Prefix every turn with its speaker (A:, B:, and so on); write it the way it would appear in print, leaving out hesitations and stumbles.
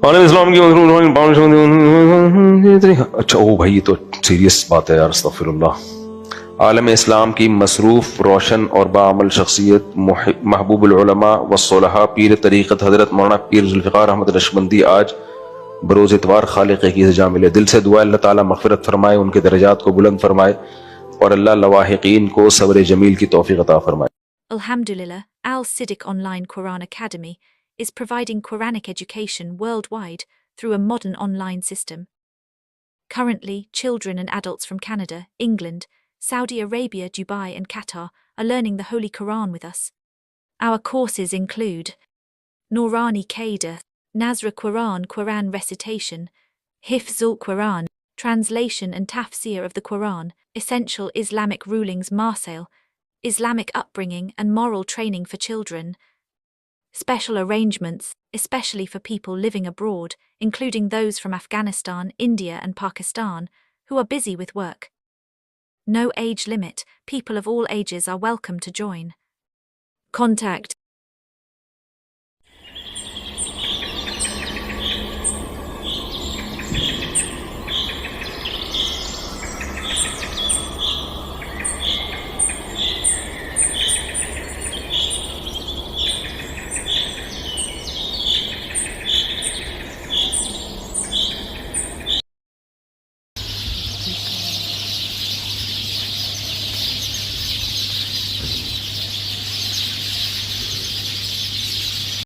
A: عالم اسلام کی اچھا او بھائی یہ تو سیریس بات ہے یار، استغفر اللہ۔ عالم اسلام کی مصروف، روشن اور باعمل شخصیت، محبوب العلماء والصلحاء، پیر طریقت حضرت مولانا پیر ذوالفقار احمد نقشبندی آج بروز اتوار خالق کی سزا ملے۔ دل سے دعا اللہ تعالیٰ مغفرت فرمائے، ان کے درجات کو بلند فرمائے اور اللہ لواحقین کو صبر جمیل کی توفیق عطا فرمائے۔
B: Alhamdulillah, Al Siddiq Online Quran Academy is providing Quranic education worldwide through a modern online system. Currently, children and adults from Canada, England, Saudi Arabia, Dubai, and Qatar are learning the Holy Quran with us. Our courses include Noorani Qaida, Nazra Quran, Quran recitation, Hifzul Quran, translation and tafsir of the Quran, essential Islamic rulings Marsail, Islamic upbringing and moral training for children, special arrangements, especially for people living abroad, including those from Afghanistan, India, and Pakistan, who are busy with work. No age limit, people of all ages are welcome to join. Contact